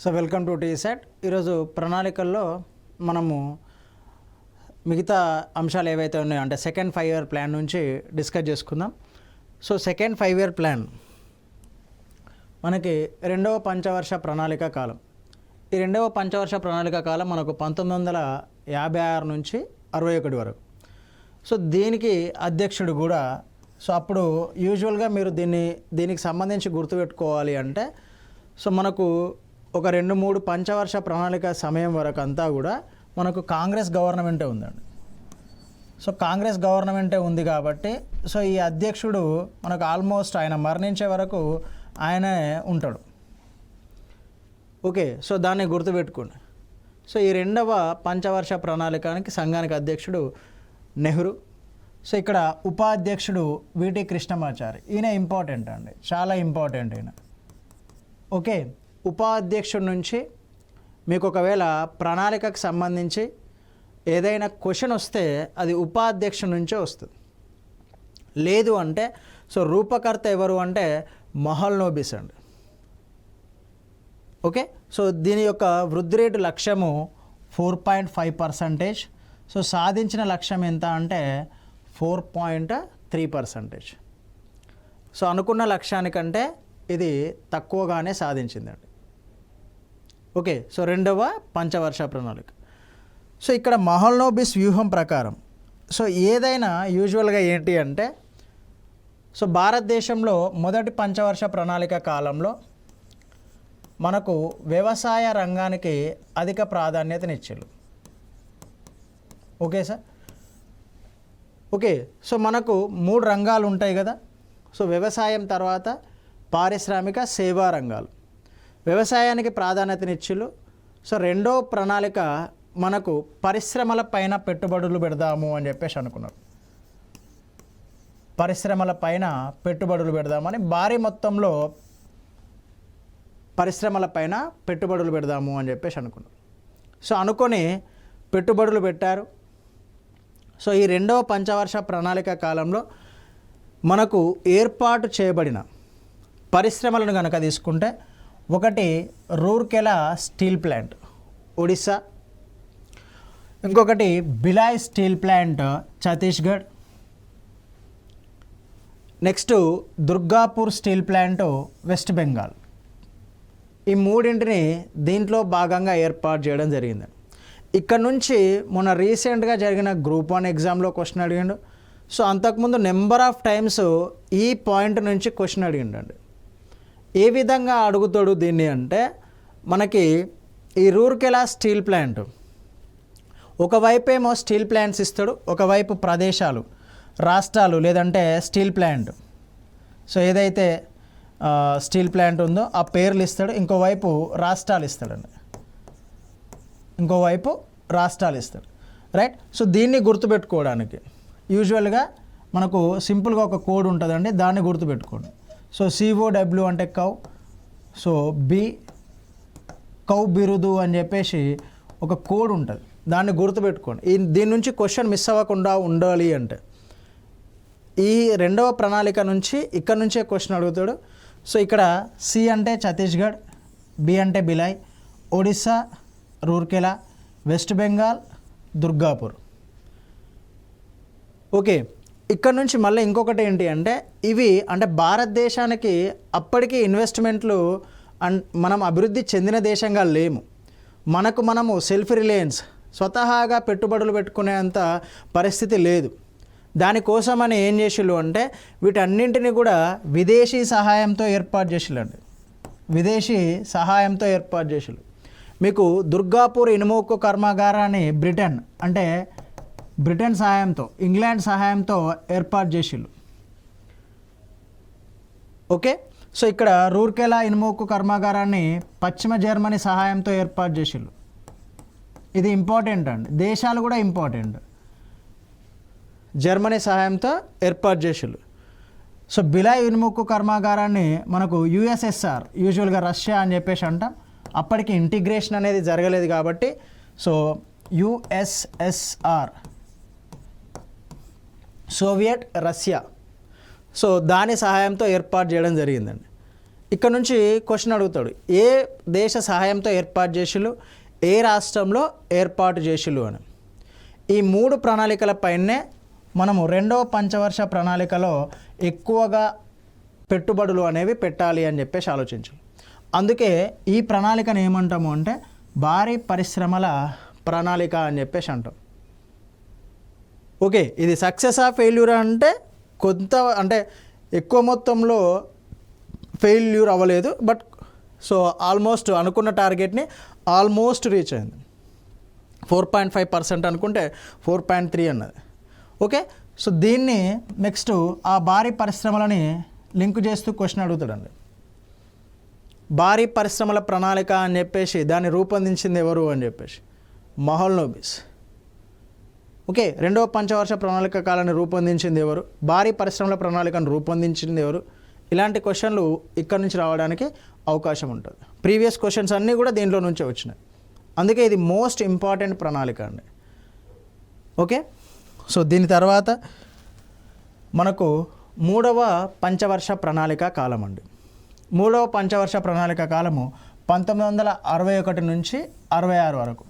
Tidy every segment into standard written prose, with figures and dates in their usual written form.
So welcome to టీసెట్. ఈరోజు ప్రణాళికల్లో మనము మిగతా అంశాలు ఏవైతే ఉన్నాయో అంటే సెకండ్ 5 ఇయర్ ప్లాన్ నుంచి డిస్కస్ చేసుకుందాం. సో సెకండ్ 5 ఇయర్ ప్లాన్ మనకి రెండవ పంచవర్ష ప్రణాళిక కాలం. ఈ రెండవ పంచవర్ష ప్రణాళిక కాలం మనకు 1956 నుంచి 61 వరకు. సో దీనికి అధ్యక్షుడు కూడా సో అప్పుడు యూజువల్గా మీరు దీనికి సంబంధించి గుర్తుపెట్టుకోవాలి అంటే సో మనకు ఒక 2-3 పంచవర్ష ప్రణాళిక సమయం వరకు అంతా కూడా మనకు కాంగ్రెస్ గవర్నమెంటే ఉందండి. సో కాంగ్రెస్ గవర్నమెంటే ఉంది కాబట్టి సో ఈ అధ్యక్షుడు మనకు ఆల్మోస్ట్ ఆయన మరణించే వరకు ఆయనే ఉంటాడు. ఓకే, సో దాన్ని గుర్తుపెట్టుకోండి. సో ఈ రెండవ పంచవర్ష ప్రణాళికానికి సంఘానికి అధ్యక్షుడు నెహ్రూ. సో ఇక్కడ ఉపాధ్యక్షుడు విటి కృష్ణమాచారి. ఈయన ఇంపార్టెంట్ అండి, చాలా ఇంపార్టెంట్ ఈయన. ఓకే, ఉపాధ్యక్షుడి నుంచి మీకు ఒకవేళ ప్రణాళికకు సంబంధించి ఏదైనా క్వశ్చన్ వస్తే అది ఉపాధ్యక్షుడి నుంచే వస్తుంది. లేదు అంటే సో రూపకర్త ఎవరు అంటే మహల్నోబిస్ అండి. ఓకే, సో దీని యొక్క వృద్ధి రేటు లక్ష్యము 4.5%. సో సాధించిన లక్ష్యం ఎంత అంటే 4.3%. సో అనుకున్న లక్ష్యానికంటే ఇది తక్కువగానే సాధించిందండి. ఓకే, సో రెండవ పంచవర్ష ప్రణాళిక. సో ఇక్కడ మహల్నోబిస్ వ్యూహం ప్రకారం సో ఏదైనా యూజువల్గా ఏంటి అంటే సో భారతదేశంలో మొదటి పంచవర్ష ప్రణాళిక కాలంలో మనకు వ్యవసాయ రంగానికి అధిక ప్రాధాన్యతనిచ్చారు. Okay sir. ఓకే, సో మనకు 3 రంగాలు ఉంటాయి కదా. సో వ్యవసాయం తర్వాత పారిశ్రామిక సేవా రంగాలు. వ్యవసాయానికి ప్రాధాన్యతనిచ్చిళ్ళు. సో రెండో ప్రణాళిక మనకు పరిశ్రమల పైన పెట్టుబడులు పెడదాము అని చెప్పేసి అనుకున్నారు. పరిశ్రమల పైన పెట్టుబడులు పెడదామని భారీ మొత్తంలో పరిశ్రమల పైన పెట్టుబడులు పెడదాము అని చెప్పేసి అనుకున్నారు. సో అనుకొని పెట్టుబడులు పెట్టారు. సో ఈ రెండవ పంచవర్ష ప్రణాళిక కాలంలో మనకు ఏర్పాటు చేయబడిన పరిశ్రమలను కనుక తీసుకుంటే ఒకటి రూర్కెలా స్టీల్ ప్లాంట్ ఒడిస్సా, ఇంకొకటి Bhilai steel plant Chhattisgarh, next Durgapur steel plant west Bengal. ఈ మూడింటిని దీంట్లో భాగంగా ఏర్పాటు చేయడం జరిగింది. ఇక్కడ నుంచి మొన్న రీసెంట్గా జరిగిన గ్రూప్ 1 ఎగ్జామ్లో క్వశ్చన్ అడిగిండు. సో అంతకుముందు నెంబర్ ఆఫ్ టైమ్స్ ఈ పాయింట్ నుంచి క్వశ్చన్ అడిగిండండి. ఏ విధంగా అడుగుతాడు దీన్ని అంటే మనకి ఈ రూర్కెలా స్టీల్ ప్లాంట్ ఒకవైపు ఏమో స్టీల్ ప్లాంట్స్ ఇస్తాడు, ఒకవైపు ప్రదేశాలు రాష్ట్రాలు లేదంటే స్టీల్ ప్లాంట్ సో ఏదైతే స్టీల్ ప్లాంట్ ఉందో ఆ పేర్లు ఇస్తాడు, ఇంకోవైపు రాష్ట్రాలు ఇస్తాడండి, ఇంకోవైపు రాష్ట్రాలు ఇస్తాడు. రైట్. సో దీన్ని గుర్తుపెట్టుకోవడానికి యూజువల్గా మనకు సింపుల్గా ఒక కోడ్ ఉంటుందండి, దాన్ని గుర్తుపెట్టుకోండి. సో COW అంటే కౌ, సో కౌ బిరుదు అని చెప్పేసి ఒక కోడ్ ఉంటుంది, దాన్ని గుర్తుపెట్టుకోండి. దీని నుంచి క్వశ్చన్ మిస్ అవ్వకుండా ఉండాలి అంటే ఈ రెండవ ప్రణాళిక నుంచి ఇక్కడ నుంచే క్వశ్చన్ అడుగుతాడు. సో ఇక్కడ C అంటే ఛత్తీస్గఢ్, B అంటే బిలాయ్, ఒడిస్సా రూర్కెలా, వెస్ట్ బెంగాల్ దుర్గాపూర్. ఓకే, ఇక్కడ నుంచి మళ్ళీ ఇంకొకటి ఏంటి అంటే ఇవి అంటే భారతదేశానికి అప్పటికి ఇన్వెస్ట్మెంట్లు మనం అభివృద్ధి చెందిన దేశంగా లేము. మనము సెల్ఫ్ రిలయన్స్ స్వతహాగా పెట్టుబడులు పెట్టుకునేంత పరిస్థితి లేదు. దానికోసమని ఏం చేసిళ్ళు అంటే వీటన్నింటినీ కూడా విదేశీ సహాయంతో ఏర్పాటు చేసిళ్ళండి. విదేశీ సహాయంతో ఏర్పాటు చేసిళ్ళు. మీకు దుర్గాపూర్ ఇనుము ఉక్కు కర్మాగారాన్ని బ్రిటన్ సహాయంతో ఇంగ్లాండ్ సహాయంతో ఏర్పాటు చేసిళ్ళు. ఓకే, సో ఇక్కడ రూర్కెలా ఇనుము ఉక్కు కర్మాగారాన్ని పశ్చిమ జర్మనీ సహాయంతో ఏర్పాటు చేసిళ్ళు. ఇది ఇంపార్టెంట్ అండి, దేశాలు కూడా ఇంపార్టెంట్. జర్మనీ సహాయంతో ఏర్పాటు చేసిళ్ళు. సో బిలాయ్ ఇనుము ఉక్కు కర్మాగారాన్ని మనకు USSR యూజువల్గా రష్యా అని చెప్పేసి అంటాం. అప్పటికి ఇంటిగ్రేషన్ అనేది జరగలేదు కాబట్టి so USSR Soviet Russia so దాని సహాయంతో ఏర్పాటు చేయడం జరిగిందండి. ఇక్కడ నుంచి క్వశ్చన్ అడుగుతాడు, ఏ దేశ సహాయంతో ఏర్పాటు చేసిళ్ళు, ఏ రాష్ట్రంలో ఏర్పాటు చేసిళ్ళు అని. ఈ 3 ప్రణాళికలపైనే మనము 2వ పంచవర్ష ప్రణాళికలో ఎక్కువగా పెట్టుబడులు అనేవి పెట్టాలి అని చెప్పేసి ఆలోచించాలి. అందుకే ఈ ప్రణాళికను ఏమంటాము అంటే భారీ పరిశ్రమల ప్రణాళిక అని చెప్పేసి అంటాం. ఓకే, ఇది సక్సెస్ ఆ ఫెయిల్యూర్ అంటే కొంత అంటే ఎక్కువ మొత్తంలో ఫెయిల్యూర్ అవ్వలేదు, బట్ సో ఆల్మోస్ట్ అనుకున్న టార్గెట్ని ఆల్మోస్ట్ రీచ్ అయింది. 4.5% అనుకుంటే 4.3 అన్నది. ఓకే, సో దీన్ని నెక్స్ట్ ఆ భారీ పరిశ్రమలని లింక్ చేస్తూ క్వశ్చన్ అడుగుతాడండి. భారీ పరిశ్రమల ప్రణాళిక అని చెప్పేసి దాన్ని రూపొందించింది ఎవరు అని చెప్పేసి మహల్నోబిస్. ఓకే, 2వ పంచవర్ష ప్రణాళిక కాలాన్ని రూపొందించింది ఎవరు, భారీ పరిశ్రమల ప్రణాళికను రూపొందించింది ఎవరు, ఇలాంటి క్వశ్చన్లు ఇక్కడ నుంచి రావడానికి అవకాశం ఉంటుంది. ప్రీవియస్ క్వశ్చన్స్ అన్నీ కూడా దీంట్లో నుంచే వచ్చినాయి. అందుకే ఇది మోస్ట్ ఇంపార్టెంట్ ప్రణాళిక అండి. ఓకే, సో దీని తర్వాత మనకు 3వ పంచవర్ష ప్రణాళిక కాలం అండి. 3వ పంచవర్ష ప్రణాళిక కాలము 1961 నుంచి 66 వరకు.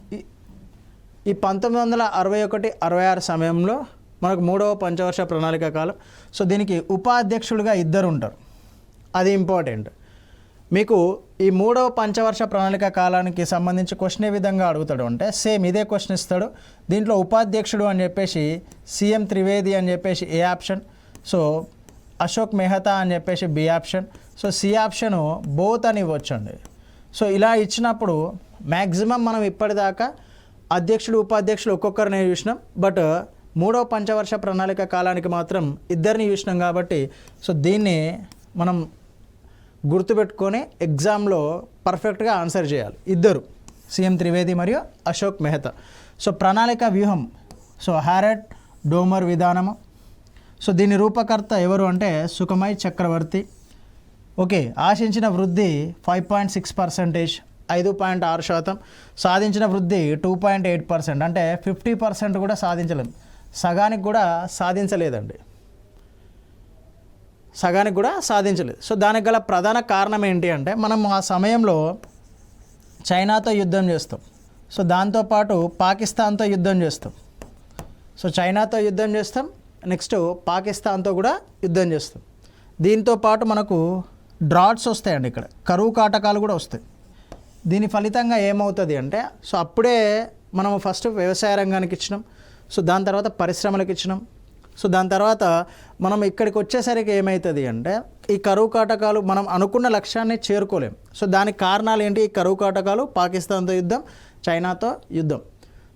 ఈ 1961-66 సమయంలో మనకు 3వ పంచవర్ష ప్రణాళిక కాలం. సో దీనికి ఉపాధ్యక్షులుగా 2 ఉంటారు, అది ఇంపార్టెంట్. మీకు ఈ 3వ పంచవర్ష ప్రణాళిక కాలానికి సంబంధించి క్వశ్చన్ ఏ విధంగా అడుగుతాడు అంటే సేమ్ ఇదే క్వశ్చన్ ఇస్తాడు. దీంట్లో ఉపాధ్యక్షుడు అని చెప్పేసి సీఎం త్రివేది అని చెప్పేసి A option, so Ashok Mehta అని చెప్పేసి B option, so C option both అని ఇవ్వచ్చండి. సో ఇలా ఇచ్చినప్పుడు మ్యాక్సిమం మనం ఇప్పటిదాకా అధ్యక్షుడు ఉపాధ్యక్షులు ఒక్కొక్కరిని చూసినాం, బట్ 3వ పంచవర్ష ప్రణాళిక కాలానికి మాత్రం 2ని చూసినాం. కాబట్టి సో దీన్ని మనం గుర్తుపెట్టుకొని ఎగ్జామ్లో పర్ఫెక్ట్గా ఆన్సర్ చేయాలి. 2 సీఎం త్రివేది మరియు అశోక్ మెహతా. సో ప్రణాళిక వ్యూహం, సో హారెట్ డోమర్ విధానము. సో దీని రూపకర్త ఎవరు అంటే సుఖమయ్ చక్రవర్తి. ఓకే, ఆశించిన వృద్ధి 5.6%, 5.6%. సాధించిన వృద్ధి 2.8%, అంటే 50% కూడా సాధించలేదు, సగానికి కూడా సాధించలేదండి, సగానికి కూడా సాధించలేదు. సో దానికి గల ప్రధాన కారణం ఏంటి అంటే మనం ఆ సమయంలో చైనాతో యుద్ధం చేస్తాం, సో దాంతోపాటు పాకిస్తాన్తో యుద్ధం చేస్తాం. సో చైనాతో యుద్ధం చేస్తాం, నెక్స్ట్ పాకిస్తాన్తో కూడా యుద్ధం చేస్తాం. దీంతో పాటు మనకు డ్రాట్స్ వస్తాయండి, ఇక్కడ కరువు కాటకాలు కూడా వస్తాయి. దీని ఫలితంగా ఏమవుతుంది అంటే సో అప్పుడే మనము ఫస్ట్ వ్యవసాయ రంగానికి ఇచ్చినాం, సో దాని తర్వాత పరిశ్రమలకు ఇచ్చినాం. సో దాని తర్వాత మనం ఇక్కడికి వచ్చేసరికి ఏమవుతుంది అంటే ఈ కరువు కాటకాలు మనం అనుకున్న లక్ష్యాన్ని చేరుకోలేం. సో దానికి కారణాలు ఏంటి? ఈ కరువు కాటకాలు, పాకిస్తాన్తో యుద్ధం, చైనాతో యుద్ధం.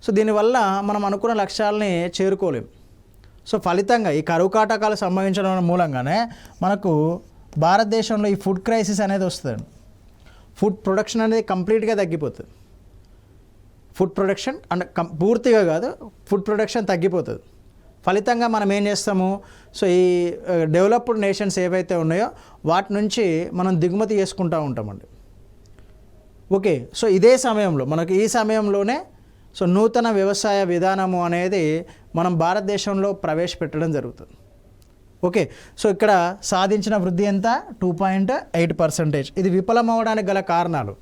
సో దీనివల్ల మనం అనుకున్న లక్ష్యాలని చేరుకోలేం. సో ఫలితంగా ఈ కరువు కాటకాలు సంభవించడం మూలంగానే మనకు భారతదేశంలో ఈ ఫుడ్ క్రైసిస్ అనేది వస్తుంది. ఫుడ్ ప్రొడక్షన్ అనేది కంప్లీట్గా తగ్గిపోతుంది. ఫుడ్ ప్రొడక్షన్ అంటే పూర్తిగా కాదు, ఫుడ్ ప్రొడక్షన్ తగ్గిపోతుంది. ఫలితంగా మనం ఏం చేస్తాము, సో ఈ డెవలప్డ్ నేషన్స్ ఏవైతే ఉన్నాయో వాటి నుంచి మనం దిగుమతి చేసుకుంటూ ఉంటామండి. ఓకే, సో ఇదే సమయంలో మనకు ఈ సమయంలోనే సో నూతన వ్యవసాయ విధానము అనేది మనం భారతదేశంలో ప్రవేశపెట్టడం జరుగుతుంది. ఓకే, సో ఇక్కడ సాధించిన వృద్ధి ఎంత? 2.8%. ఇది విఫలమవడానికి గల కారణాలు.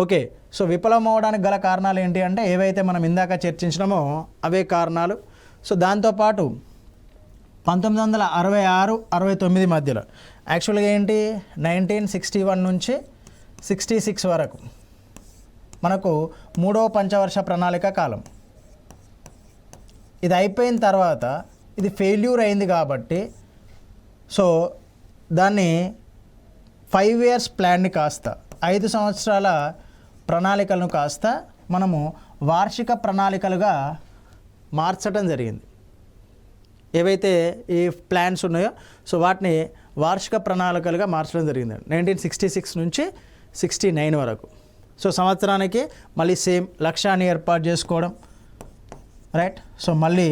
ఓకే, సో విఫలమవడానికి గల కారణాలు ఏంటి అంటే ఏవైతే మనం ఇందాక చర్చించినామో అవే కారణాలు. సో దాంతోపాటు 1966-69 మధ్యలో యాక్చువల్గా ఏంటి 1961 నుంచి 66 వరకు మనకు 3వ పంచవర్ష ప్రణాళిక కాలం. ఇది అయిపోయిన తర్వాత ఇది ఫెయిల్యూర్ అయింది కాబట్టి సో దాన్ని 5 years ప్లాన్ని కాస్త 5 సంవత్సరాల ప్రణాళికలను కాస్త మనము వార్షిక ప్రణాళికలుగా మార్చడం జరిగింది. ఏవైతే ఈ ప్లాన్స్ ఉన్నాయో సో వాటిని వార్షిక ప్రణాళికలుగా మార్చడం జరిగింది 1966 నుంచి 69 వరకు. సో సంవత్సరానికి మళ్ళీ సేమ్ లక్ష్యాన్ని ఏర్పాటు చేసుకోవడం, రైట్. సో మళ్ళీ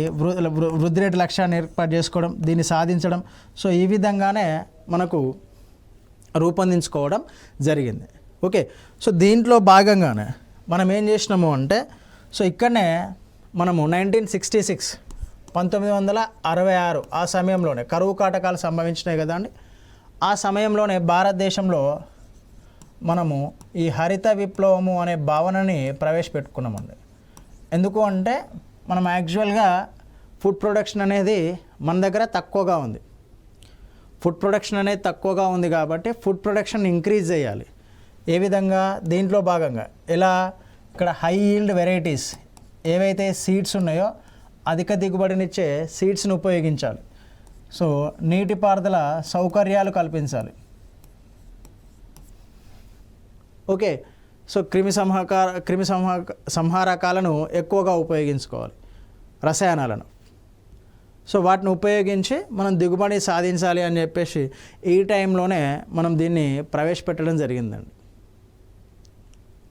వృద్ధి రేటు లక్ష్యాన్ని ఏర్పాటు చేసుకోవడం, దీన్ని సాధించడం. సో ఈ విధంగానే మనకు రూపొందించుకోవడం జరిగింది. ఓకే, సో దీంట్లో భాగంగానే మనం ఏం చేసినాము అంటే సో ఇక్కడనే మనము 1966 ఆ సమయంలోనే కరువు కాటకాలు సంభవించినాయి కదా అండి. ఆ సమయంలోనే భారతదేశంలో మనము ఈ హరిత విప్లవము అనే భావనని ప్రవేశపెట్టుకున్నామండి. ఎందుకు అంటే మనం యాక్చువల్గా ఫుడ్ ప్రొడక్షన్ అనేది మన దగ్గర తక్కువగా ఉంది. ఫుడ్ ప్రొడక్షన్ అనేది తక్కువగా ఉంది కాబట్టి ఫుడ్ ప్రొడక్షన్ ఇంక్రీజ్ చేయాలి. ఏ విధంగా? దీంట్లో భాగంగా ఎలా? ఇక్కడ హై ఈల్డ్ వెరైటీస్ ఏవైతే సీడ్స్ ఉన్నాయో అధిక దిగుబడినిచ్చే సీడ్స్ని ఉపయోగించాలి. సో నీటిపారుదల సౌకర్యాలు కల్పించాలి. ఓకే. సో క్రిమి సంహారకాలను ఎక్కువగా ఉపయోగించుకోవాలి, రసాయనాలను. సో వాటిని ఉపయోగించి మనం దిగుబడి సాధించాలి అని చెప్పేసి ఈ టైంలోనే మనం దీన్ని ప్రవేశపెట్టడం జరిగిందండి.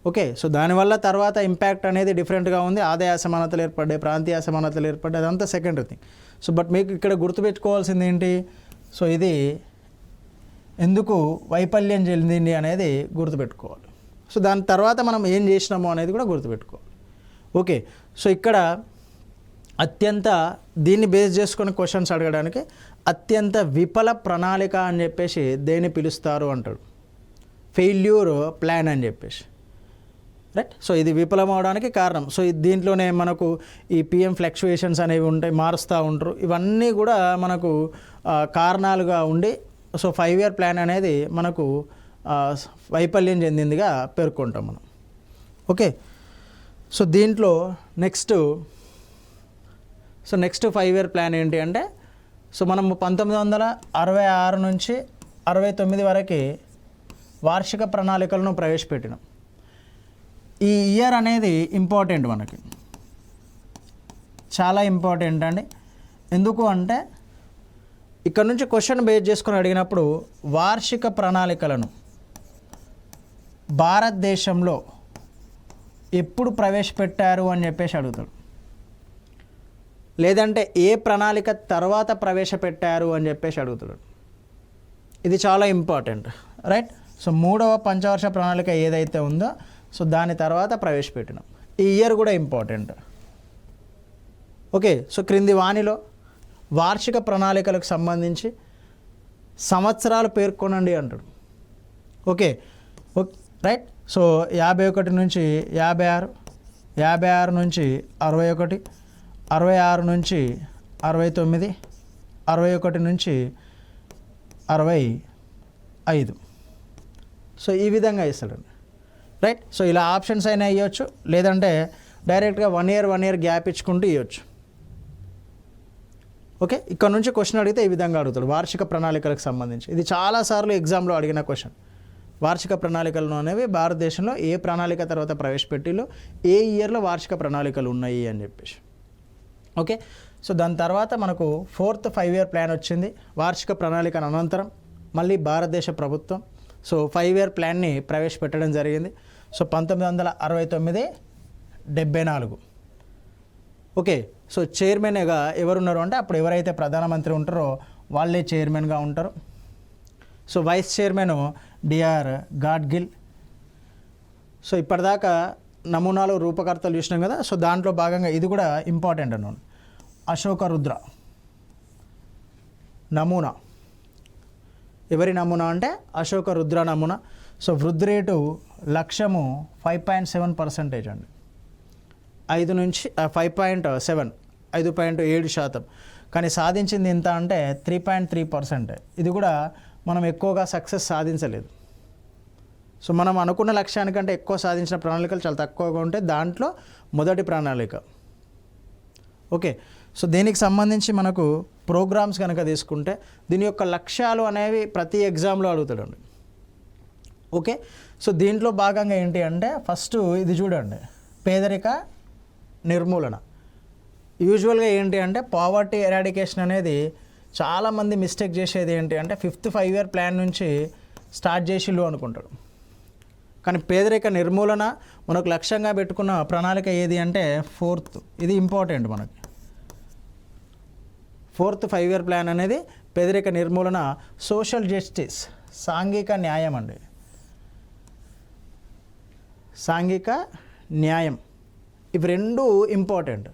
ఓకే. సో దానివల్ల తర్వాత ఇంపాక్ట్ అనేది డిఫరెంట్గా ఉంది. ఆదాయ అసమానతలు ఏర్పడ్డాయి, ప్రాంతీయ అసమానతలు ఏర్పడ్డాయి, అదంతా సెకండరీ థింగ్. సో బట్ మీకు ఇక్కడ గుర్తుపెట్టుకోవాల్సింది ఏంటి? సో ఇది ఎందుకు వైఫల్యం చెందింది అనేది గుర్తుపెట్టుకోవాలి. సో దాని తర్వాత మనం ఏం చేసినామో అనేది కూడా గుర్తుపెట్టుకోవాలి. ఓకే. సో ఇక్కడ అత్యంత దీన్ని బేస్ చేసుకొని క్వశ్చన్స్ అడగడానికి అత్యంత విఫల ప్రణాళిక అని చెప్పేసి దేన్ని పిలుస్తారు అంటాడు. ఫెయిల్యూర్ ప్లాన్ అని చెప్పేసి, రైట్. సో ఇది విఫలం అవడానికి కారణం. సో దీంట్లోనే మనకు ఈ పిఎం ఫ్లక్చుయేషన్స్ అనేవి ఉంటాయి, మారుస్తూ ఉంటారు. ఇవన్నీ కూడా మనకు కారణాలుగా ఉండి సో 5 year ప్లాన్ అనేది మనకు వైఫల్యం చెందిందిగా పేర్కొంటాం మనం. ఓకే. సో దీంట్లో నెక్స్ట్ 5 year ప్లాన్ ఏంటి అంటే, సో మనం 1966 నుంచి 69 వరకు వార్షిక ప్రణాళికలను ప్రవేశపెట్టినాం. ఈ ఇయర్ అనేది ఇంపార్టెంట్, మనకి చాలా ఇంపార్టెంట్ అండి. ఎందుకు అంటే ఇక్కడ నుంచి క్వశ్చన్ బేస్ చేసుకొని అడిగినప్పుడు వార్షిక ప్రణాళికలను భారతదేశంలో ఎప్పుడు ప్రవేశపెట్టారు అని చెప్పేసి అడుగుతాడు. లేదంటే ఏ ప్రణాళిక తర్వాత ప్రవేశపెట్టారు అని చెప్పేసి అడుగుతాడు. ఇది చాలా ఇంపార్టెంట్, రైట్. సో 3వ పంచవర్ష ప్రణాళిక ఏదైతే ఉందో సో దాని తర్వాత ప్రవేశపెట్టినాం. ఈ ఇయర్ కూడా ఇంపార్టెంట్. ఓకే. సో క్రింది వాణిలో వార్షిక ప్రణాళికలకు సంబంధించి సంవత్సరాలు పేర్కొనండి అంటాడు. Okay, right. సో 51 నుంచి 56, 56 నుంచి 61, 66 నుంచి 69, 61 నుంచి 65. సో ఈ విధంగా ఇస్తాడండి, రైట్. సో ఇలా ఆప్షన్స్ అయినా ఇవ్వచ్చు, లేదంటే డైరెక్ట్గా 1 year గ్యాప్ ఇచ్చుకుంటూ ఇవ్వచ్చు. ఓకే. ఇక్కడ నుంచి క్వశ్చన్ అడిగితే ఈ విధంగా అడుగుతాడు వార్షిక ప్రణాళికలకు సంబంధించి. ఇది చాలాసార్లు ఎగ్జామ్లో అడిగిన క్వశ్చన్. వార్షిక ప్రణాళికలు అనేవి భారతదేశంలో ఏ ప్రణాళిక తర్వాత ప్రవేశపెట్టిలో ఏ ఇయర్లో వార్షిక ప్రణాళికలు ఉన్నాయి అని చెప్పేసి. ఓకే. సో దాని తర్వాత మనకు 4th 5 year ప్లాన్ వచ్చింది. వార్షిక ప్రణాళిక అనంతరం మళ్ళీ భారతదేశ ప్రభుత్వం సో 5 year ప్లాన్ని ప్రవేశపెట్టడం జరిగింది. సో 1969, 74. ఓకే. సో చైర్మన్గా ఎవరున్నారు అంటే అప్పుడు ఎవరైతే ప్రధానమంత్రి ఉంటారో వాళ్ళే చైర్మన్గా ఉంటారు. So vice chairman DR Gadgil. So ఇప్పటిదాకా నమూనాలు రూపకర్తలు చూసినాం కదా. సో దాంట్లో భాగంగా ఇది కూడా ఇంపార్టెంట్ అన్నాను. అశోక రుద్ర నమూనా. ఎవరి నమూనా అంటే అశోక రుద్ర నమూనా. సో వృద్ధి రేటు లక్ష్యము 5.7% అండి. 5 నుంచి 5.7, 5.7%. కానీ సాధించింది ఎంత అంటే 3.3%. ఇది కూడా మనం ఎక్కువగా సక్సెస్ సాధించలేదు. సో మనం అనుకున్న లక్ష్యానికంటే ఎక్కువ సాధించిన ప్రణాళికలు చాలా తక్కువగా ఉంటాయి. దాంట్లో మొదటి ప్రణాళిక. ఓకే. సో దీనికి సంబంధించి మనకు ప్రోగ్రామ్స్ కనుక తీసుకుంటే దీని యొక్క లక్ష్యాలు అనేవి ప్రతి ఎగ్జామ్లో అడుగుతాడండి. ఓకే. సో దీంట్లో భాగంగా ఏంటి అంటే ఫస్ట్ ఇది చూడండి, పేదరిక నిర్మూలన. యూజువల్గా ఏంటి అంటే పావర్టీ ఎరాడికేషన్ అనేది చాలామంది మిస్టేక్ చేసేది ఏంటి అంటే 5th 5 year ప్లాన్ నుంచి స్టార్ట్ చేసిళ్ళు అనుకుంటాడు. కానీ పేదరిక నిర్మూలన మనకు లక్ష్యంగా పెట్టుకున్న ప్రణాళిక ఏది అంటే 4th. ఇది ఇంపార్టెంట్ మనకి. 4th 5 year ప్లాన్ అనేది పేదరిక నిర్మూలన, సోషల్ జస్టిస్, సాంఘిక న్యాయం అండి. సాంఘిక న్యాయం, ఇవి రెండు ఇంపార్టెంట్.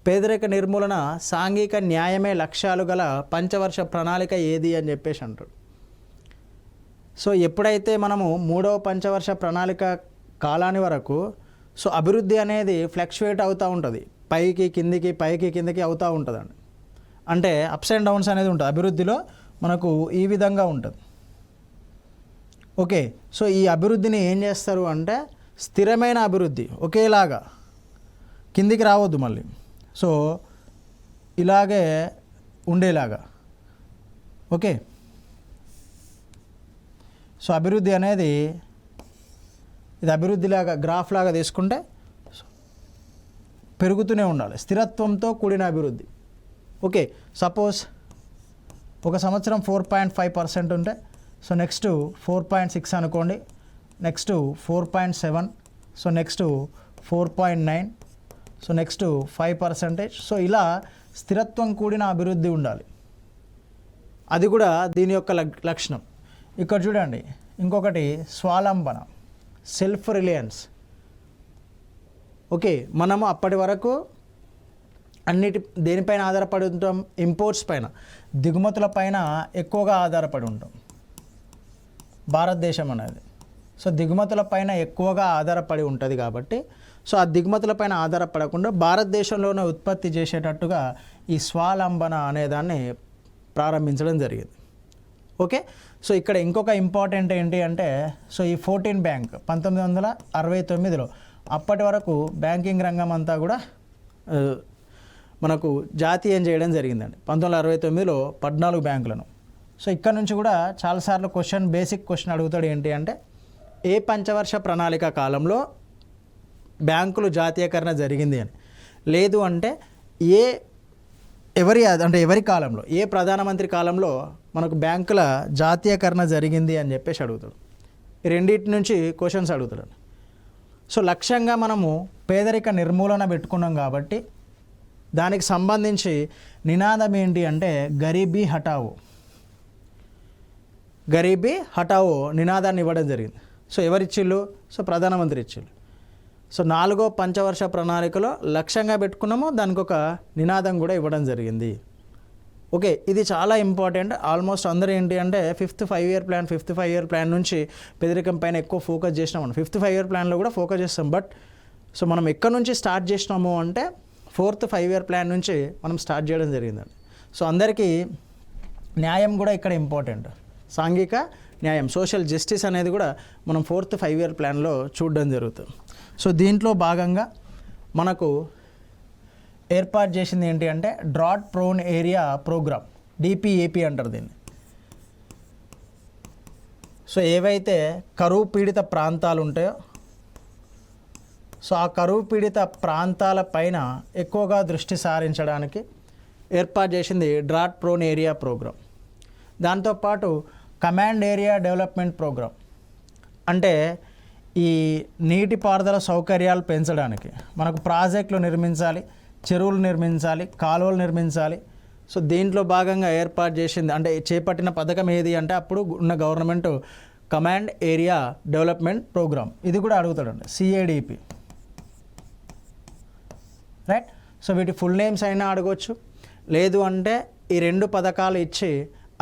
పేదరిక నిర్మూలన, సాంఘిక న్యాయమే లక్ష్యాలు గల పంచవర్ష ప్రణాళిక ఏది అని చెప్పేసి అంటాడు. సో ఎప్పుడైతే మనము 3వ పంచవర్ష ప్రణాళిక కాలాని వరకు సో అభివృద్ధి అనేది ఫ్లక్చువేట్ అవుతూ ఉంటుంది, పైకి కిందికి అవుతూ ఉంటుందండి. అంటే అప్స్ అండ్ డౌన్స్ అనేది ఉంటుంది అభివృద్ధిలో, మనకు ఈ విధంగా ఉంటుంది. ఓకే, సో ఈ అభివృద్ధిని ఏం చేస్తారు అంటే స్థిరమైన అభివృద్ధి, ఒకేలాగా కిందికి రావద్దు మళ్ళీ, సో ఇలాగే ఉండేలాగా. ఓకే, సో అభివృద్ధి అనేది ఇది అభివృద్ధిలాగా గ్రాఫ్ లాగా తీసుకుంటే పెరుగుతూనే ఉండాలి, స్థిరత్వంతో కూడిన అభివృద్ధి. ఓకే, సపోజ్ ఒక సంవత్సరం 4.5% ఉంటే సో నెక్స్ట్ 4.6 అనుకోండి, next 4.7, so next 4.9, so next 5%. So ఇలా స్థిరత్వం కూడిన అభివృద్ధి ఉండాలి, అది కూడా దీని యొక్క లక్షణం. ఇక్కడ చూడండి, ఇంకొకటి స్వాలంబన, సెల్ఫ్ రిలయన్స్. ఓకే, మనము అప్పటి వరకు దేనిపైన ఆధారపడి ఉంటాం, ఇంపోర్ట్స్ పైన, దిగుమతుల పైన ఎక్కువగా ఆధారపడి ఉంటాం భారతదేశం అనేది. సో దిగుమతుల పైన ఎక్కువగా ఆధారపడి ఉంటుంది కాబట్టి సో ఆ దిగుమతుల పైన ఆధారపడకుండా భారతదేశంలోనే ఉత్పత్తి చేసేటట్టుగా ఈ స్వాలంబన అనేదాన్ని ప్రారంభించడం జరిగింది. ఓకే, సో ఇక్కడ ఇంకొక ఇంపార్టెంట్ ఏంటి అంటే సో ఈ 14 బ్యాంక్ 1969లో అప్పటి వరకు బ్యాంకింగ్ రంగం అంతా కూడా మనకు జాతీయం చేయడం జరిగిందండి. 1969లో 14 బ్యాంకులను. సో ఇక్కడ నుంచి కూడా చాలాసార్లు బేసిక్ క్వశ్చన్ అడుగుతాడు, ఏంటి అంటే ఏ పంచవర్ష ప్రణాళిక కాలంలో బ్యాంకులు జాతీయకరణ జరిగింది అని. లేదు అంటే ఎవరి కాలంలో, ఏ ప్రధానమంత్రి కాలంలో మనకు బ్యాంకుల జాతీయకరణ జరిగింది అని చెప్పేసి అడుగుతాడు. ఈ రెండింటి నుంచి క్వశ్చన్స్ అడుగుతాడు. సో లక్ష్యంగా మనము పేదరిక నిర్మూలన పెట్టుకున్నాం కాబట్టి దానికి సంబంధించి నినాదం ఏంటి అంటే గరీబీ హటావో నినాదాన్ని ఇవ్వడం జరిగింది. సో ఎవరిచ్చిళ్ళు? సో ప్రధానమంత్రి ఇచ్చిళ్ళు. సో 4వ పంచవర్ష ప్రణాళికలో లక్ష్యంగా పెట్టుకున్నాము, దానికి ఒక నినాదం కూడా ఇవ్వడం జరిగింది. ఓకే, ఇది చాలా ఇంపార్టెంట్. ఆల్మోస్ట్ అందరూ ఏంటి అంటే 5th 5-year ప్లాన్ నుంచి పేదరికం పైన ఎక్కువ ఫోకస్ చేసినాం. 5th 5-year ప్లాన్లో కూడా ఫోకస్ చేస్తాం, బట్ సో మనం ఎక్కడి నుంచి స్టార్ట్ చేసినాము అంటే 4th 5-year ప్లాన్ నుంచి మనం స్టార్ట్ చేయడం జరిగిందండి. సో అందరికీ న్యాయం కూడా ఇక్కడ ఇంపార్టెంట్, సాంఘిక న్యాయం, సోషల్ జస్టిస్ అనేది కూడా మనం 4th 5-year ప్లాన్లో చూడడం జరుగుతుంది. సో దీంట్లో భాగంగా మనకు ఏర్పాటు చేసింది ఏంటి అంటే drought prone area programme, DPAP అంటారు దీన్ని. సో ఏవైతే కరువు పీడిత ప్రాంతాలు ఉంటాయో సో ఆ కరువు పీడిత ప్రాంతాల పైన ఎక్కువగా దృష్టి సారించడానికి ఏర్పాటు చేసింది డ్రాట్ ప్రోన్ ఏరియా ప్రోగ్రామ్. దాంతోపాటు కమాండ్ ఏరియా డెవలప్మెంట్ ప్రోగ్రామ్, అంటే ఈ నీటిపారుదల సౌకర్యాలు పెంచడానికి మనకు ప్రాజెక్టులు నిర్మించాలి, చెరువులు నిర్మించాలి, కాలువలు నిర్మించాలి. సో దీంట్లో భాగంగా ఏర్పాటు చేసింది అంటే చేపట్టిన పథకం ఏది అంటే అప్పుడు ఉన్న government command area development programme. ఇది కూడా అడుగుతాడండి, CADP, రైట్. సో వీటి ఫుల్ నేమ్స్ అయినా అడగవచ్చు, లేదు అంటే ఈ 2 పథకాలు ఇచ్చి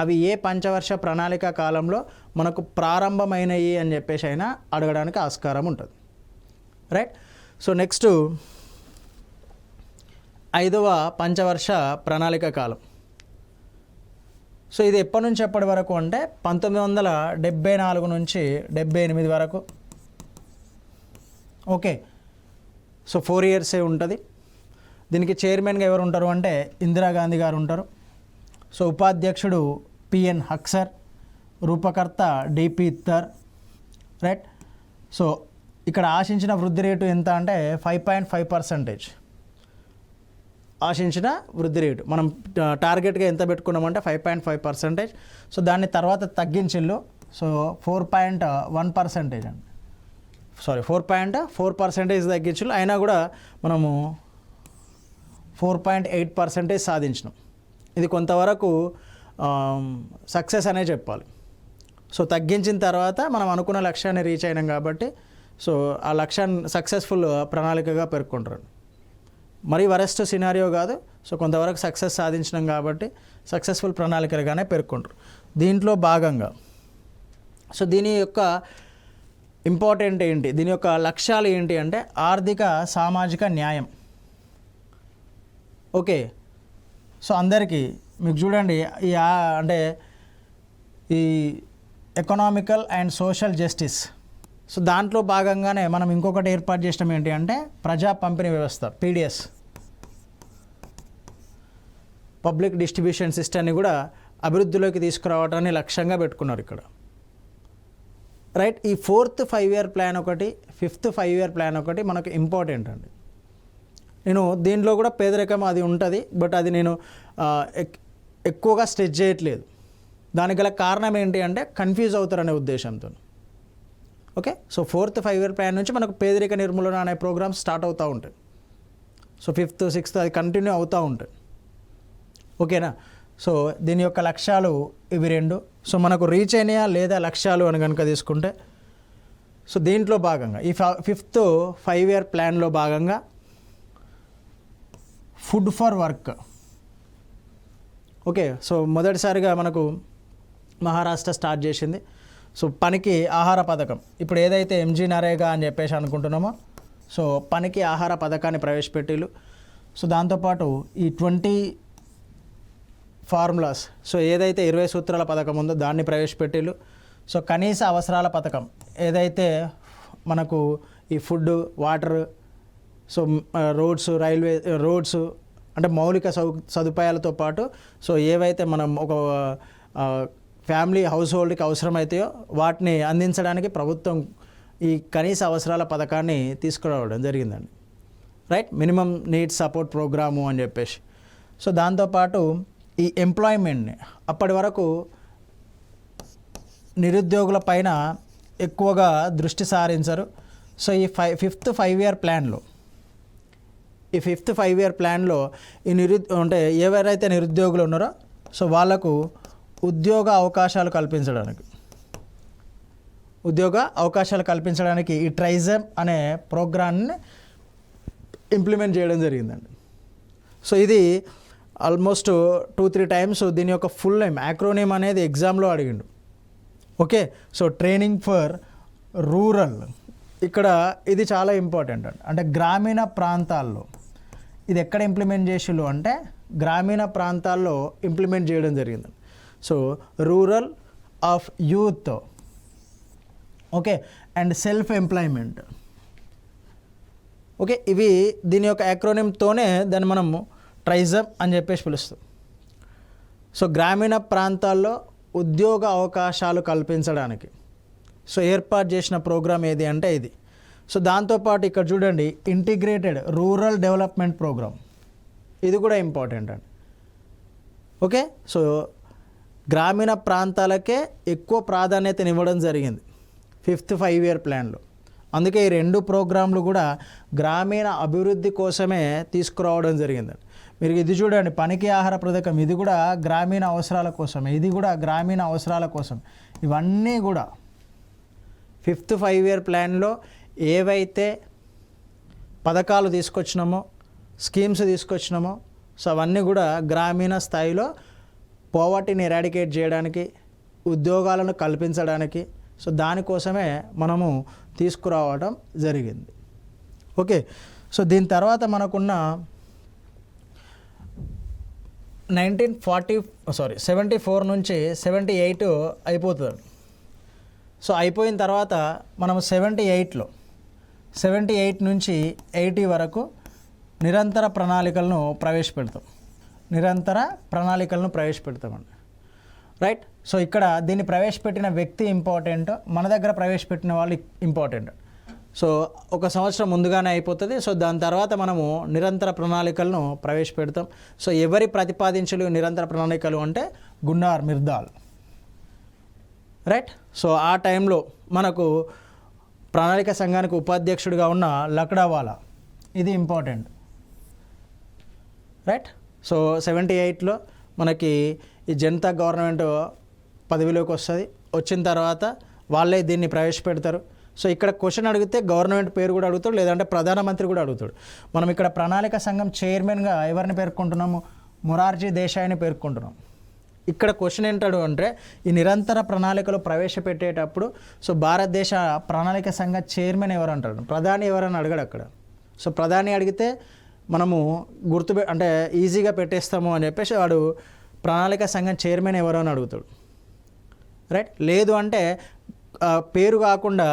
అవి ఏ పంచవర్ష ప్రణాళిక కాలంలో మనకు ప్రారంభమైనవి అని చెప్పేసి అయినా అడగడానికి ఆస్కారం ఉంటుంది, రైట్. సో నెక్స్ట్ 5వ పంచవర్ష ప్రణాళిక కాలం. సో ఇది ఎప్పటి నుంచి ఎప్పటి వరకు అంటే 1974 నుంచి 78 వరకు. ఓకే, సో 4 years ఉంటుంది. దీనికి చైర్మన్గా ఎవరు ఉంటారు అంటే ఇందిరాగాంధీ గారు ఉంటారు. సో ఉపాధ్యక్షుడు PN Haksar, రూపకర్త DP ఇత్తర్, right. So ఇక్కడ ఆశించిన వృద్ధి రేటు ఎంత అంటే 5.5%. ఆశించిన వృద్ధి రేటు మనం టార్గెట్గా ఎంత పెట్టుకున్నామంటే 5.5%. సో దాన్ని తర్వాత తగ్గించిళ్ళు. సో 4.1% అండి, 4.4% తగ్గించిళ్ళు. అయినా కూడా మనము 4.8% సాధించినాం. ఇది కొంతవరకు సక్సెస్ అనే చెప్పాలి. సో తగ్గించిన తర్వాత మనం అనుకున్న లక్ష్యాన్ని రీచ్ అయినాం కాబట్టి సో ఆ లక్ష్యాన్ని సక్సెస్ఫుల్ ప్రణాళికగా పేర్కొంటారు. మరీ వరెస్ట్ సినారియో కాదు, సో కొంతవరకు సక్సెస్ సాధించినాం కాబట్టి సక్సెస్ఫుల్ ప్రణాళికలుగానే పేర్కొంటారు. దీంట్లో భాగంగా సో దీని యొక్క ఇంపార్టెంట్ ఏంటి, దీని యొక్క లక్ష్యాలు ఏంటి అంటే ఆర్థిక సామాజిక న్యాయం. ఓకే, సో అందరికీ మీకు చూడండి అంటే ఈ economical and social justice. So దాంట్లో భాగంగానే మనం ఇంకొకటి ఏర్పాటు చేసినాం ఏంటి అంటే ప్రజా పంపిణీ వ్యవస్థ, పీడిఎస్, పబ్లిక్ డిస్ట్రిబ్యూషన్ సిస్టమ్ని కూడా అభివృద్ధిలోకి తీసుకురావడాన్ని లక్ష్యంగా పెట్టుకున్నారు ఇక్కడ. రైట్, ఈ 4th 5-year ప్లాన్ ఒకటి, 5th 5-year ప్లాన్ ఒకటి మనకు ఇంపార్టెంట్ అండి. నేను దీంట్లో కూడా పేదరికం అది ఉంటుంది, బట్ అది నేను ఎక్కువగా స్ట్రెచ్ చేయట్లేదు. దానికి గల కారణం ఏంటి అంటే కన్ఫ్యూజ్ అవుతారనే ఉద్దేశంతో. Okay, so 4th 5-year plan నుంచి మనకు పేదరిక నిర్మూలన అనే ప్రోగ్రామ్స్ స్టార్ట్ అవుతూ ఉంటాయి. సో 5th 6th అది కంటిన్యూ అవుతూ ఉంటాయి. ఓకేనా, సో దీని యొక్క లక్ష్యాలు ఇవి 2. సో మనకు రీచ్ అయినాయా లేదా లక్ష్యాలు అని కనుక తీసుకుంటే, సో దీంట్లో భాగంగా ఈ 5th 5-year ప్లాన్లో భాగంగా food for work. Okay, so మొదటిసారిగా మనకు మహారాష్ట్ర స్టార్ట్ చేసింది. సో పనికి ఆహార పథకం, ఇప్పుడు ఏదైతే ఎంజీ నరేగా అని చెప్పేసి అనుకుంటున్నామో, సో పనికి ఆహార పథకాన్ని ప్రవేశపెట్టిలు. సో దాంతోపాటు ఈ 20 ఫార్ములాస్, సో ఏదైతే 20 సూత్రాల పథకం ఉందో దాన్ని ప్రవేశపెట్టిలు. సో కనీస అవసరాల పథకం, ఏదైతే మనకు ఈ ఫుడ్, వాటర్, సో రోడ్స్ అంటే మౌలిక సదుపాయాలతో పాటు సో ఏవైతే మనం ఒక ఫ్యామిలీ హౌస్ హోల్డ్కి అవసరమైతాయో వాటిని అందించడానికి ప్రభుత్వం ఈ కనీస అవసరాల పథకాన్ని తీసుకురావడం జరిగిందండి. Right, minimum needs support programme అని చెప్పేసి. సో దాంతోపాటు ఈ ఎంప్లాయ్మెంట్ని అప్పటి వరకు నిరుద్యోగుల పైన ఎక్కువగా దృష్టి సారించరు. సో ఈ 5th 5-year ప్లాన్లో ఈ 5th 5-year ప్లాన్లో ఈ అంటే ఎవరైతే నిరుద్యోగులు ఉన్నారో సో వాళ్లకు ఉద్యోగ అవకాశాలు కల్పించడానికి ఈ ట్రైజమ్ అనే ప్రోగ్రామ్ని ఇంప్లిమెంట్ చేయడం జరిగిందండి. సో ఇది ఆల్మోస్ట్ 2-3 టైమ్స్ దీని యొక్క ఫుల్ నేమ్, యాక్రోనేమ్ అనేది ఎగ్జామ్లో అడిగిండు. Okay, so training for rural, ఇక్కడ ఇది చాలా ఇంపార్టెంట్ అండి. అంటే గ్రామీణ ప్రాంతాల్లో ఇది ఎక్కడ ఇంప్లిమెంట్ చేసిళ్ళు అంటే గ్రామీణ ప్రాంతాల్లో ఇంప్లిమెంట్ చేయడం జరిగింది. So rural of youth, okay, and self employment. Okay, ఇవి దీని యొక్క యాక్రోనిమ్తోనే దాన్ని మనము ట్రైజమ్ అని చెప్పేసి పిలుస్తాం. సో గ్రామీణ ప్రాంతాల్లో ఉద్యోగ అవకాశాలు కల్పించడానికి సో ఏర్పాటు చేసిన ప్రోగ్రామ్ ఏది అంటే ఇది. సో దాంతోపాటు ఇక్కడ చూడండి ఇంటిగ్రేటెడ్ రూరల్ డెవలప్మెంట్ ప్రోగ్రామ్, ఇది కూడా ఇంపార్టెంట్ అండి. ఓకే, సో గ్రామీణ ప్రాంతాలకే ఎక్కువ ప్రాధాన్యతనివ్వడం జరిగింది 5th 5-year ప్లాన్లో. అందుకే ఈ 2 ప్రోగ్రాంలు కూడా గ్రామీణ అభివృద్ధి కోసమే తీసుకురావడం జరిగిందండి. మీరు ఇది చూడండి, పనికి ఆహార పథకం, ఇది కూడా గ్రామీణ అవసరాల కోసమే, ఇది కూడా గ్రామీణ అవసరాల కోసం. ఇవన్నీ కూడా 5th 5-year ప్లాన్లో ఏవైతే పథకాలు తీసుకొచ్చినామో, స్కీమ్స్ తీసుకొచ్చినామో సో అవన్నీ కూడా గ్రామీణ స్థాయిలో పోవర్టీని ఎరాడికేట్ చేయడానికి, ఉద్యోగాలను కల్పించడానికి సో దానికోసమే మనము తీసుకురావడం జరిగింది. ఓకే, సో దీని తర్వాత మనకున్న 74 నుంచి 78 అయిపోతుంది. సో అయిపోయిన తర్వాత మనం 78 నుంచి 80 వరకు నిరంతర ప్రణాళికలను ప్రవేశపెడతామండి. రైట్, సో ఇక్కడ దీన్ని ప్రవేశపెట్టిన వ్యక్తి ఇంపార్టెంట్, మన దగ్గర ప్రవేశపెట్టిన వాళ్ళు ఇంపార్టెంట్. సో 1 సంవత్సరం ముందుగానే అయిపోతుంది. సో దాని తర్వాత మనము నిరంతర ప్రణాళికలను ప్రవేశపెడతాం. సో ఎవరి ప్రతిపాదించలు నిరంతర ప్రణాళికలు అంటే గున్నార్ మిర్దాల్. రైట్, సో ఆ టైంలో మనకు ప్రణాళిక సంఘానికి ఉపాధ్యక్షుడిగా ఉన్న లక్డావాలా, ఇది ఇంపార్టెంట్. రైట్, సో 78లో మనకి ఈ జనతా గవర్నమెంట్ పదవిలోకి వస్తుంది. వచ్చిన తర్వాత వాళ్ళే దీన్ని ప్రవేశపెడతారు. సో ఇక్కడ క్వశ్చన్ అడిగితే గవర్నమెంట్ పేరు కూడా అడుగుతాడు, లేదంటే ప్రధానమంత్రి కూడా అడుగుతాడు. మనం ఇక్కడ ప్రణాళిక సంఘం చైర్మన్గా ఎవరిని పేర్కొంటున్నాము? మొరార్జీ దేశాయిని పేర్కొంటున్నాం. ఇక్కడ క్వశ్చన్ ఏంటాడు అంటే ఈ నిరంతర ప్రణాళికలు ప్రవేశపెట్టేటప్పుడు సో భారతదేశ ప్రణాళిక సంఘ చైర్మన్ ఎవరు అంటాడు, ప్రధాని ఎవరని అడగడు అక్కడ. సో ప్రధాని అడిగితే మనము అంటే ఈజీగా పెట్టేస్తాము అని చెప్పేసి వాడు ప్రణాళిక సంఘం చైర్మన్ ఎవరు అని అడుగుతాడు, రైట్. లేదు అంటే పేరు కాకుండా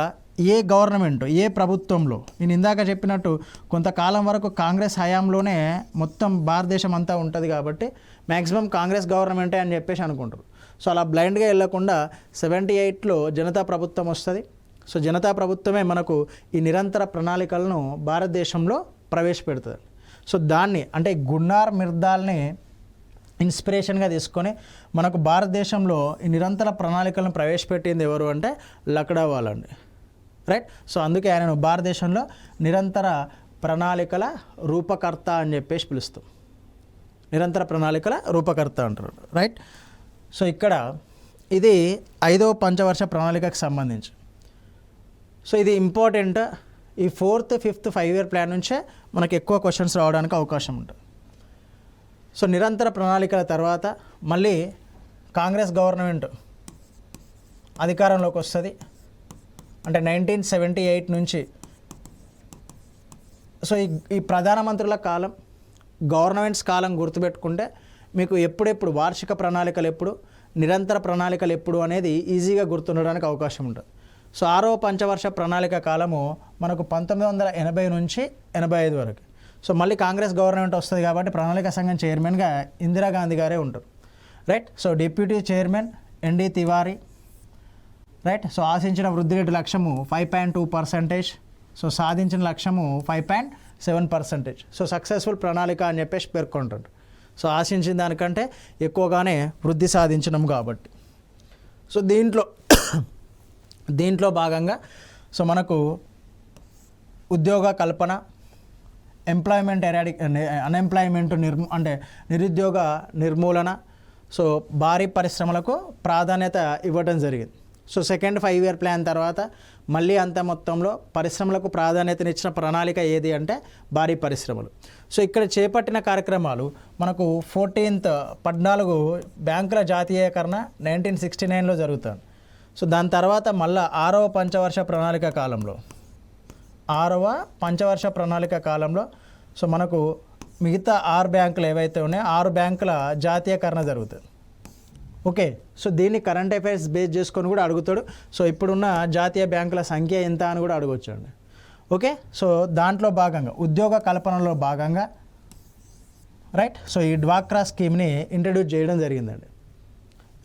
ఏ గవర్నమెంట్ ఏ ప్రభుత్వంలో, నేను ఇందాక చెప్పినట్టు కొంతకాలం వరకు కాంగ్రెస్ హయాంలోనే మొత్తం భారతదేశం అంతా ఉంటుంది కాబట్టి మ్యాక్సిమం కాంగ్రెస్ గవర్నమెంటే అని చెప్పేసి అనుకుంటారు. సో అలా బ్లైండ్గా వెళ్ళకుండా 78లో జనతా ప్రభుత్వం వస్తుంది. సో జనతా ప్రభుత్వమే మనకు ఈ నిరంతర ప్రణాళికలను భారతదేశంలో ప్రవేశపెడుతుంది. సో దాన్ని అంటే గున్నార్ మిర్దాల్ని ఇన్స్పిరేషన్గా తీసుకొని మనకు భారతదేశంలో ఈ నిరంతర ప్రణాళికలను ప్రవేశపెట్టింది ఎవరు అంటే లక్డవాల్ అండి, రైట్. సో అందుకే ఆయనను భారతదేశంలో నిరంతర ప్రణాళికల రూపకర్త అని చెప్పేసి పిలుస్తాం, నిరంతర ప్రణాళికల రూపకర్త అంటారు, రైట్. సో ఇక్కడ ఇది 5వ పంచవర్ష ప్రణాళికకు సంబంధించి. సో ఇది ఇంపార్టెంట్. ఈ 4th, 5th 5-year ప్లాన్ నుంచే మనకు ఎక్కువ క్వశ్చన్స్ రావడానికి అవకాశం ఉంటుంది. సో నిరంతర ప్రణాళికల తర్వాత మళ్ళీ కాంగ్రెస్ గవర్నమెంట్ అధికారంలోకి వస్తుంది. అంటే 1978 నుంచి. సో ఈ ప్రధానమంత్రుల కాలం, గవర్నమెంట్స్ కాలం గుర్తుపెట్టుకుంటే మీకు ఎప్పుడెప్పుడు వార్షిక ప్రణాళికలు ఎప్పుడు, నిరంతర ప్రణాళికలు ఎప్పుడు అనేది ఈజీగా గుర్తుండడానికి అవకాశం ఉంటుంది. సో 6వ పంచవర్ష ప్రణాళిక కాలము మనకు 1980 నుంచి 85 వరకు. సో మళ్ళీ కాంగ్రెస్ గవర్నమెంట్ వస్తుంది కాబట్టి ప్రణాళిక సంఘం చైర్మన్గా ఇందిరాగాంధీ గారే ఉంటారు, right. So deputy chairman ND Tiwari, right. So ఆశించిన వృద్ధి రేటు లక్ష్యము 5.2%. సో సాధించిన లక్ష్యము 5.7%. సో సక్సెస్ఫుల్ ప్రణాళిక అని చెప్పేసి పేర్కొంటారు. సో ఆశించిన దానికంటే ఎక్కువగానే వృద్ధి సాధించడం కాబట్టి. సో దీంట్లో భాగంగా సో మనకు ఉద్యోగ కల్పన, అన్ఎంప్లాయ్మెంట్ అంటే నిరుద్యోగ నిర్మూలన, సో భారీ పరిశ్రమలకు ప్రాధాన్యత ఇవ్వడం జరిగింది. సో సెకండ్ 5-year ప్లాన్ తర్వాత మళ్ళీ అంత మొత్తంలో పరిశ్రమలకు ప్రాధాన్యతనిచ్చిన ప్రణాళిక ఏది అంటే భారీ పరిశ్రమలు. సో ఇక్కడ చేపట్టిన కార్యక్రమాలు మనకు 14 బ్యాంకుల జాతీయకరణ 1969లో జరుగుతుంది. సో దాని తర్వాత మళ్ళీ 6వ పంచవర్ష ప్రణాళిక కాలంలో సో మనకు మిగతా 6 బ్యాంకులు ఏవైతే ఉన్నాయో 6 బ్యాంకుల జాతీయకరణ జరుగుతుంది, ఓకే. సో దీన్ని కరెంట్ అఫైర్స్ బేస్ చేసుకొని కూడా అడుగుతాడు. సో ఇప్పుడున్న జాతీయ బ్యాంకుల సంఖ్య ఎంత అని కూడా అడగొచ్చు అండి, ఓకే. సో దాంట్లో భాగంగా ఉద్యోగ కల్పనలో భాగంగా, రైట్. సో ఈ డ్వాక్రా స్కీమ్ని ఇంట్రడ్యూస్ చేయడం జరిగిందండి,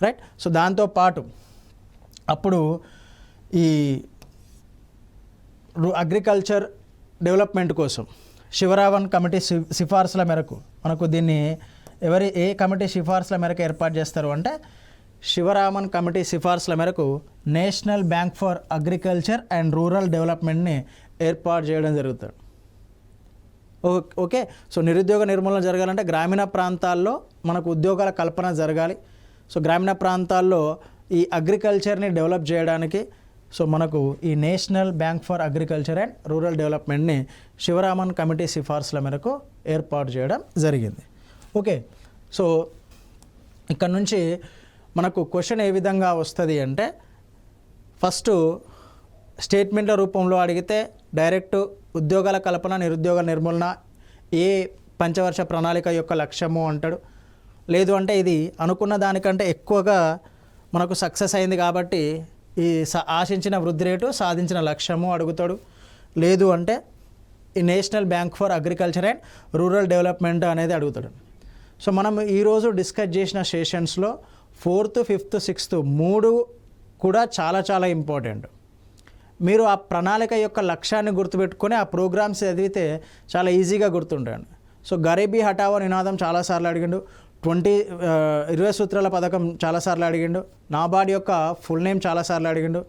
రైట్. సో దాంతోపాటు అప్పుడు ఈ అగ్రికల్చర్ డెవలప్మెంట్ కోసం శివరామన్ కమిటీ సిఫార్సుల మేరకు మనకు దీన్ని ఏ కమిటీ సిఫార్సుల మేరకు ఏర్పాటు చేస్తారు అంటే శివరామన్ కమిటీ సిఫార్సుల మేరకు national bank for agriculture and rural డెవలప్మెంట్ని ఏర్పాటు చేయడం జరుగుతుంది, ఓకే. సో నిరుద్యోగ నిర్మూలన జరగాలంటే గ్రామీణ ప్రాంతాల్లో మనకు ఉద్యోగాల కల్పన జరగాలి. సో గ్రామీణ ప్రాంతాల్లో ఈ అగ్రికల్చర్ని డెవలప్ చేయడానికి సో మనకు ఈ national bank for agriculture and rural డెవలప్మెంట్ని శివరామన్ కమిటీ సిఫార్సుల మేరకు ఏర్పాటు చేయడం జరిగింది, ఓకే. సో ఇక్కడ నుంచి మనకు క్వశ్చన్ ఏ విధంగా వస్తుంది అంటే ఫస్ట్ స్టేట్మెంట్ల రూపంలో అడిగితే డైరెక్ట్ ఉద్యోగాల కల్పన, నిరుద్యోగ నిర్మూలన ఏ పంచవర్ష ప్రణాళిక యొక్క లక్ష్యము అంటాడు. లేదు అంటే ఇది అనుకున్న దానికంటే ఎక్కువగా మనకు సక్సెస్ అయింది కాబట్టి ఈ ఆశించిన వృద్ధి రేటు, సాధించిన లక్ష్యము అడుగుతాడు. లేదు అంటే ఈ national bank for agriculture and rural development అనేది అడుగుతాడు. సో మనం ఈరోజు డిస్కస్ చేసిన సెషన్స్లో 4th, 5th, 6th 3 కూడా చాలా చాలా ఇంపార్టెంట్. మీరు ఆ ప్రణాళిక యొక్క లక్ష్యాన్ని గుర్తుపెట్టుకొని ఆ ప్రోగ్రామ్స్ చదివితే చాలా ఈజీగా గుర్తుంటాయండి. సో గరీబీ హఠావో నినాదం చాలాసార్లు అడిగిండు, 20 సూత్రాల పథకం చాలాసార్లు అడిగిండు, నాబార్డ్ యొక్క ఫుల్ నేమ్ చాలాసార్లు అడిగిండు.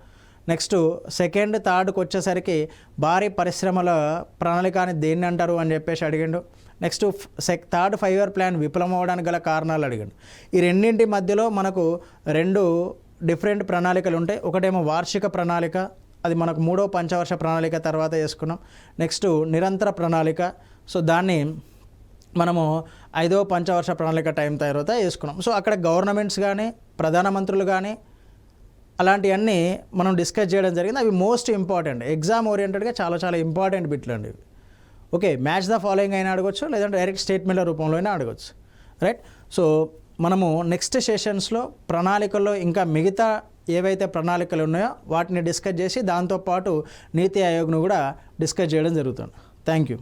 నెక్స్ట్ 2nd, 3rdకి వచ్చేసరికి భారీ పరిశ్రమల ప్రణాళికని దేన్ని అంటారు అని చెప్పేసి అడిగిండు. నెక్స్ట్ 3rd 5-year ప్లాన్ విఫలం అవ్వడానికి గల కారణాలు అడిగాడు. ఈ రెండింటి మధ్యలో మనకు 2 డిఫరెంట్ ప్రణాళికలు ఉంటాయి. ఒకటేమో వార్షిక ప్రణాళిక, అది మనకు 3వ పంచవర్ష ప్రణాళిక తర్వాత చేసుకున్నాం. నెక్స్ట్ నిరంతర ప్రణాళిక, సో దాన్ని మనము 5వ పంచవర్ష ప్రణాళిక టైం తర్వాత వేసుకున్నాం. సో అక్కడ గవర్నమెంట్స్ కానీ ప్రధానమంత్రులు కానీ అలాంటివన్నీ మనం డిస్కస్ చేయడం జరిగింది. అవి మోస్ట్ ఇంపార్టెంట్, ఎగ్జామ్ ఓరియంటెడ్గా చాలా చాలా ఇంపార్టెంట్ బిట్లు అండి ఇవి. ఓకే, మ్యాచ్ ద ఫాలోయింగ్ అయినా అడగొచ్చు, లేదంటే డైరెక్ట్ స్టేట్మెంట్ల రూపంలో అయినా అడగొచ్చు, రైట్. సో మనము నెక్స్ట్ సెషన్స్లో ప్రణాళికల్లో ఇంకా మిగతా ఏవైతే ప్రణాళికలు ఉన్నాయో వాటిని డిస్కస్ చేసి దాంతోపాటు నీతి ఆయోగ్ను కూడా డిస్కస్ చేయడం జరుగుతుంది. Thank you.